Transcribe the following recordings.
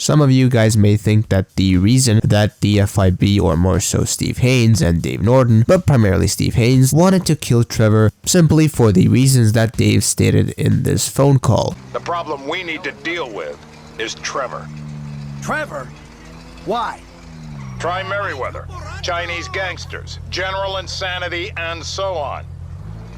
Some of you guys may think that the reason that the FIB, or more so Steve Haines and Dave Norton, but primarily Steve Haines, wanted to kill Trevor simply for the reasons that Dave stated in this phone call. The problem we need to deal with is Trevor. Trevor? Why? Try Merriweather, Chinese gangsters, general insanity, and so on.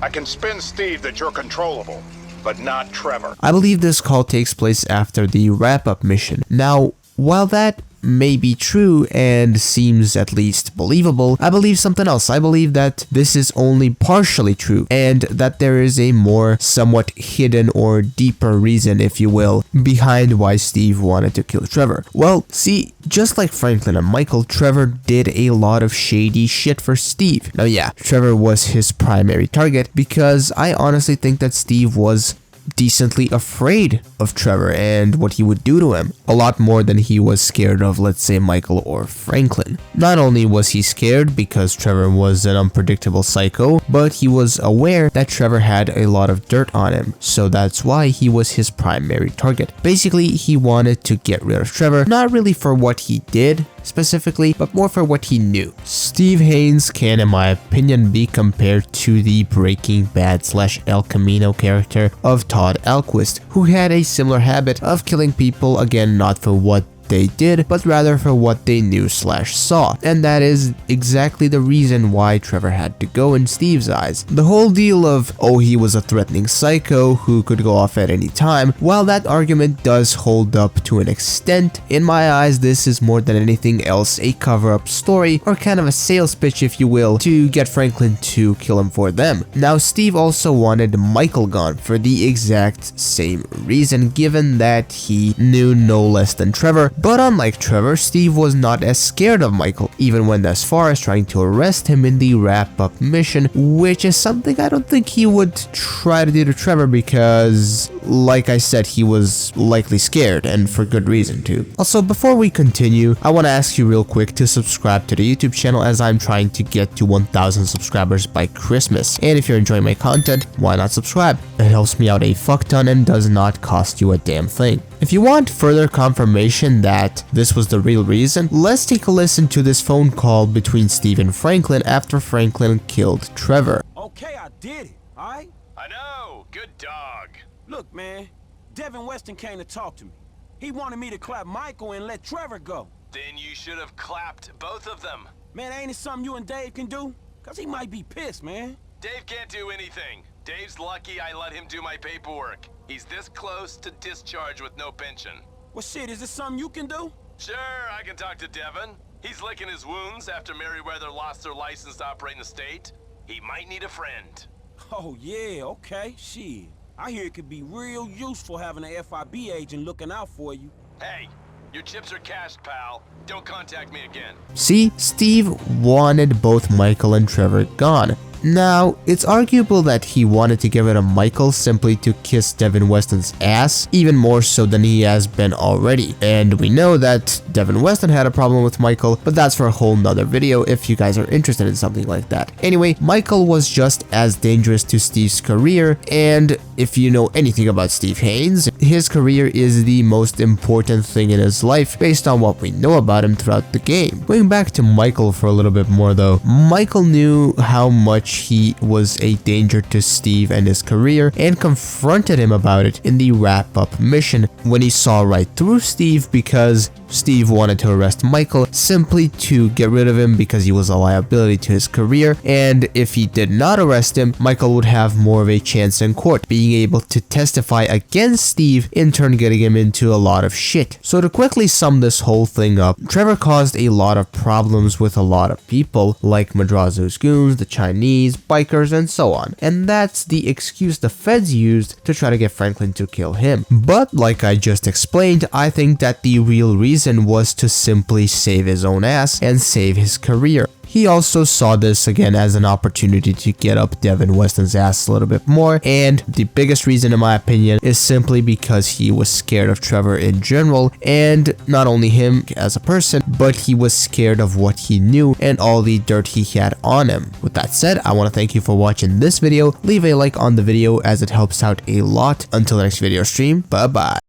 I can spin Steve that you're controllable, but not Trevor. I believe this call takes place after the wrap-up mission. Now, while that may be true and seems at least believable, I believe something else. I believe that this is only partially true and that there is a more somewhat hidden or deeper reason, if you will, behind why Steve wanted to kill Trevor. Well, see, just like Franklin and Michael, Trevor did a lot of shady shit for Steve. Now yeah, Trevor was his primary target because I honestly think that Steve was decently afraid of Trevor and what he would do to him, a lot more than he was scared of, let's say, Michael or Franklin. Not only was he scared because Trevor was an unpredictable psycho, but he was aware that Trevor had a lot of dirt on him, so that's why he was his primary target. Basically, he wanted to get rid of Trevor, not really for what he did specifically, but more for what he knew. Steve Haines can, in my opinion, be compared to the Breaking Bad / El Camino character of Todd Alquist, who had a similar habit of killing people, again not for what they did, but rather for what they knew / saw. And that is exactly the reason why Trevor had to go in Steve's eyes. The whole deal of, oh, he was a threatening psycho who could go off at any time, while that argument does hold up to an extent, in my eyes this is more than anything else a cover-up story, or kind of a sales pitch, if you will, to get Franklin to kill him for them. Now, Steve also wanted Michael gone for the exact same reason, given that he knew no less than Trevor. But unlike Trevor, Steve was not as scared of Michael, even went as far as trying to arrest him in the wrap-up mission, which is something I don't think he would try to do to Trevor because, like I said, he was likely scared, and for good reason too. Also, before we continue, I want to ask you real quick to subscribe to the YouTube channel as I'm trying to get to 1,000 subscribers by Christmas. And if you're enjoying my content, why not subscribe? It helps me out a fuck ton and does not cost you a damn thing. If you want further confirmation that this was the real reason, let's take a listen to this phone call between Steve and Franklin after Franklin killed Trevor. Okay, I did it, alright? I know, good dog. Look, man, Devin Weston came to talk to me. He wanted me to clap Michael and let Trevor go. Then you should have clapped both of them. Man, ain't it something you and Dave can do? Cause he might be pissed, man. Dave can't do anything. Dave's lucky I let him do my paperwork. He's this close to discharge with no pension. Well, shit, is this something you can do? Sure, I can talk to Devin. He's licking his wounds after Merriweather lost their license to operate in the state. He might need a friend. Oh, yeah, okay, shit. I hear it could be real useful having an FIB agent looking out for you. Hey, your chips are cashed, pal. Don't contact me again. See, Steve wanted both Michael and Trevor gone. Now, it's arguable that he wanted to get rid of Michael simply to kiss Devin Weston's ass, even more so than he has been already. And we know that Devin Weston had a problem with Michael, but that's for a whole nother video if you guys are interested in something like that. Anyway, Michael was just as dangerous to Steve's career, and if you know anything about Steve Haines, his career is the most important thing in his life based on what we know about him throughout the game. Going back to Michael for a little bit more though, Michael knew how much he was a danger to Steve and his career and confronted him about it in the wrap-up mission when he saw right through Steve because Steve wanted to arrest Michael simply to get rid of him because he was a liability to his career, and if he did not arrest him, Michael would have more of a chance in court, being able to testify against Steve, in turn getting him into a lot of shit. So to quickly sum this whole thing up, Trevor caused a lot of problems with a lot of people, like Madrazo's goons, the Chinese, bikers, and so on, and that's the excuse the feds used to try to get Franklin to kill him. But like I just explained, I think that the real reason was to simply save his own ass and save his career. He also saw this again as an opportunity to get up Devin Weston's ass a little bit more, and the biggest reason in my opinion is simply because he was scared of Trevor in general, and not only him as a person, but he was scared of what he knew and all the dirt he had on him. With that said, I want to thank you for watching this video. Leave a like on the video as it helps out a lot. Until the next video stream, bye bye.